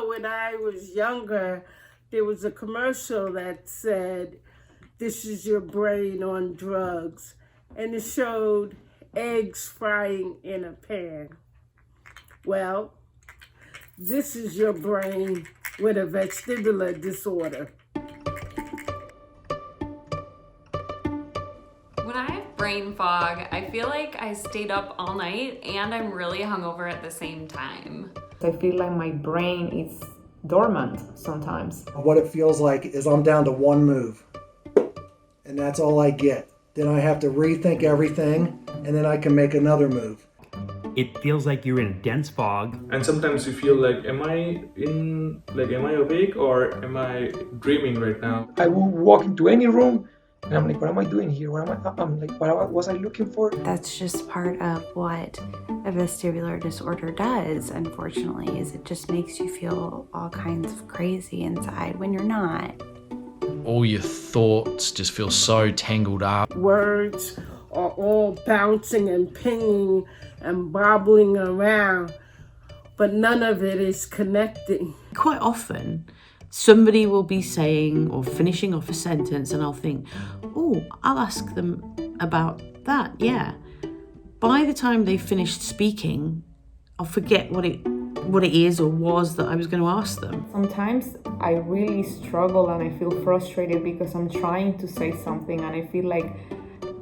when I was younger, there was a commercial that said, "This is your brain on drugs." And it showed eggs frying in a pan. Well, this is your brain with a vestibular disorder. When I have brain fog, I feel like I stayed up all night and I'm really hungover at the same time. I feel like my brain is dormant sometimes. What it feels like is I'm down to one move, and that's all I get. Then I have to rethink everything, and then I can make another move. It feels like you're in a dense fog. And sometimes you feel like, am I awake or am I dreaming right now? I will walk into any room and I'm like, what am I doing here? I'm like, what was I looking for? That's just part of what a vestibular disorder does, unfortunately, is it just makes you feel all kinds of crazy inside when you're not. All your thoughts just feel so tangled up. Words are all bouncing and pinging and bobbling around, but none of it is connecting. Quite often, somebody will be saying or finishing off a sentence and I'll think, oh, I'll ask them about that, yeah. By the time they've finished speaking, I'll forget what it is or was that I was going to ask them. Sometimes I really struggle and I feel frustrated because I'm trying to say something and I feel like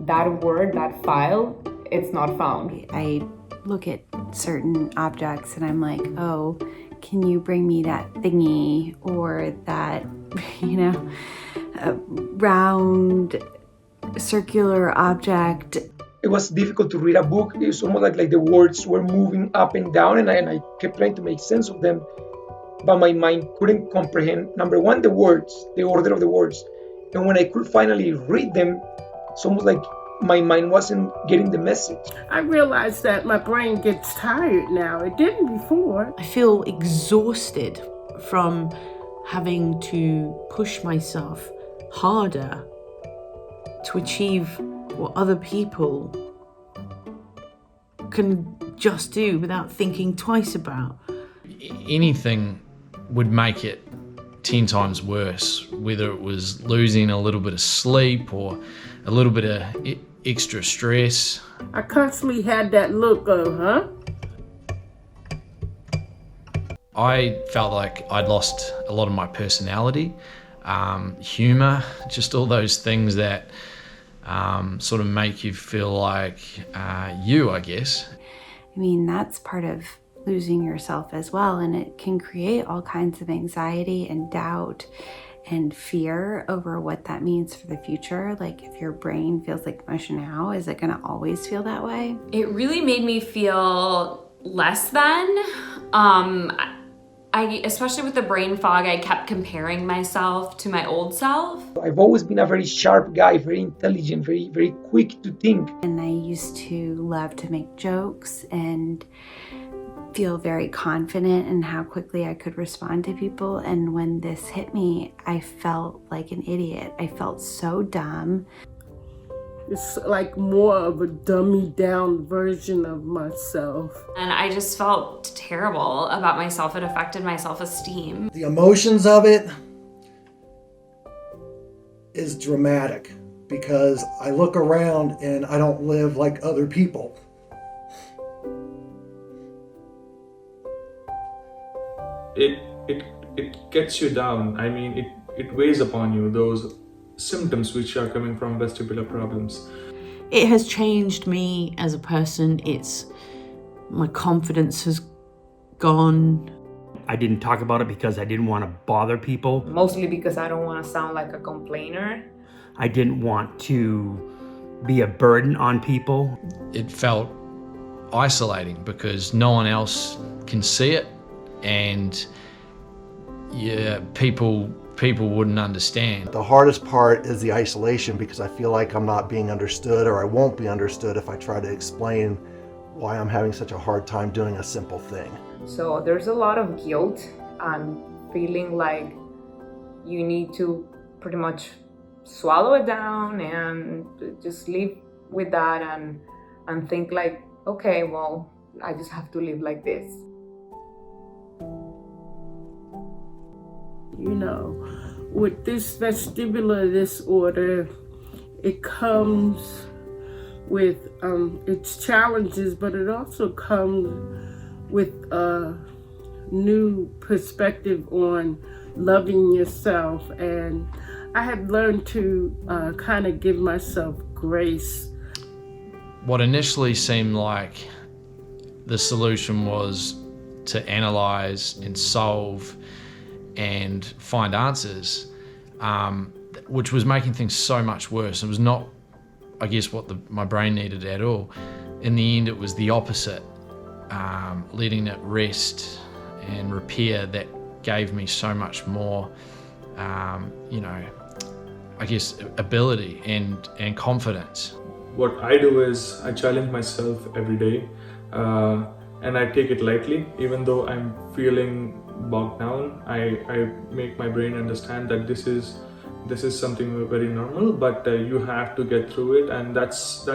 that word, that file, it's not found. I look at certain objects and I'm like, oh, can you bring me that thingy or that, round circular object? It was difficult to read a book. It was almost like the words were moving up and down and I kept trying to make sense of them. But my mind couldn't comprehend, number one, the words, the order of the words. And when I could finally read them, it's almost like my mind wasn't getting the message. I realized that my brain gets tired now. It didn't before. I feel exhausted from having to push myself harder to achieve what other people can just do without thinking twice about. Anything would make it 10 times worse, whether it was losing a little bit of sleep or a little bit of extra stress. I constantly had that look of, I felt like I'd lost a lot of my personality, humor, just all those things that sort of make you feel like you, I guess. I mean, that's part of losing yourself as well, and it can create all kinds of anxiety and doubt and fear over what that means for the future. Like, if your brain feels like mush now, is it gonna always feel that way? It really made me feel less than. Especially with the brain fog, I kept comparing myself to my old self. I've always been a very sharp guy, very intelligent, very, very quick to think. And I used to love to make jokes and feel very confident in how quickly I could respond to people. And when this hit me, I felt like an idiot. I felt so dumb. It's like more of a dummied down version of myself. And I just felt terrible about myself. It affected my self-esteem. The emotions of it is dramatic because I look around and I don't live like other people. It gets you down. I mean, it weighs upon you, those symptoms which are coming from vestibular problems. It has changed me as a person. My confidence has gone. I didn't talk about it because I didn't want to bother people. Mostly because I don't want to sound like a complainer. I didn't want to be a burden on people. It felt isolating because no one else can see it, and people wouldn't understand. The hardest part is the isolation because I feel like I'm not being understood, or I won't be understood if I try to explain why I'm having such a hard time doing a simple thing. So there's a lot of guilt and feeling like you need to pretty much swallow it down and just live with that and think like, okay, well, I just have to live like this. With this vestibular disorder, it comes with its challenges, but it also comes with a new perspective on loving yourself. And I have learned to kind of give myself grace. What initially seemed like the solution was to analyze and solve and find answers, which was making things so much worse. It was not, I guess, what my brain needed at all. In the end, it was the opposite, letting it rest and repair that gave me so much more, I guess, ability and confidence. What I do is I challenge myself every day, and I take it lightly. Even though I'm feeling bogged down, I make my brain understand that this is something very normal, but you have to get through it, and that's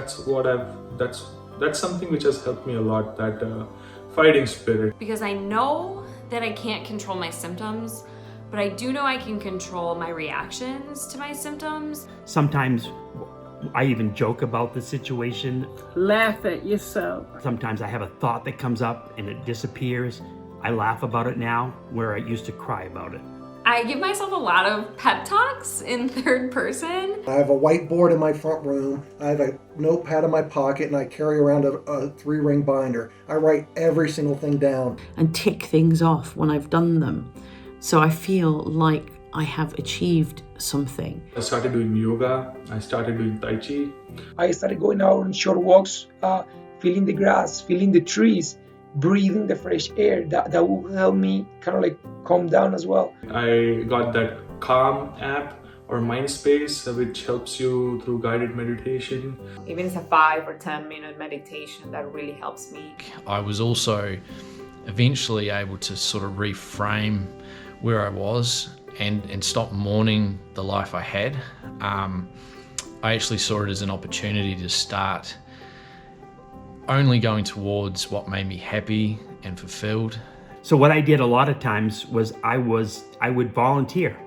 something which has helped me a lot, that fighting spirit. Because I know that I can't control my symptoms, but I do know I can control my reactions to my symptoms. Sometimes I even joke about the situation. Laugh at yourself. Sometimes I have a thought that comes up and it disappears. I laugh about it now, where I used to cry about it. I give myself a lot of pep talks in third person. I have a whiteboard in my front room. I have a notepad in my pocket, and I carry around a 3-ring binder. I write every single thing down. And tick things off when I've done them. So I feel like I have achieved something. I started doing yoga, I started doing Tai Chi. I started going out on short walks, feeling the grass, feeling the trees, breathing the fresh air. That will help me kind of like calm down as well. I got that Calm app or Mindspace, which helps you through guided meditation. Even it's a 5 or 10 minute meditation that really helps me. I was also eventually able to sort of reframe where I was and stop mourning the life I had. I actually saw it as an opportunity to start only going towards what made me happy and fulfilled. So what I did a lot of times was I would volunteer.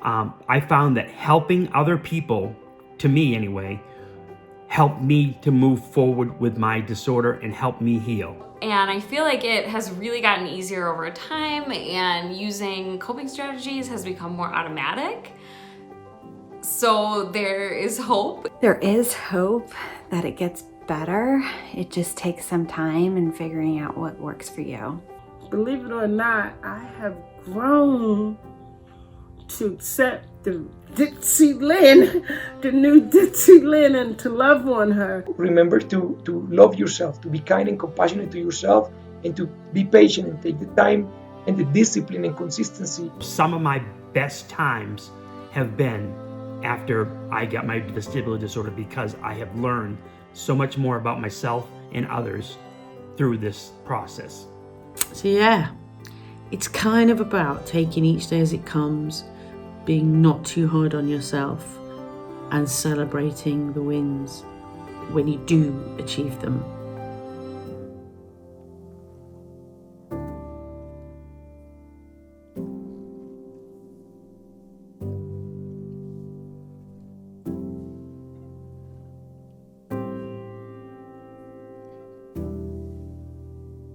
I found that helping other people, to me anyway, helped me to move forward with my disorder and help me heal. And I feel like it has really gotten easier over time, and using coping strategies has become more automatic. So there is hope. There is hope that it gets better. It just takes some time and figuring out what works for you. Believe it or not, I have grown to accept the Dixie Lynn, the new Dixie Lynn, and to love on her. Remember to love yourself, to be kind and compassionate to yourself, and to be patient and take the time and the discipline and consistency. Some of my best times have been after I got my vestibular disorder, because I have learned so much more about myself and others through this process. So yeah, it's kind of about taking each day as it comes, being not too hard on yourself, and celebrating the wins when you do achieve them.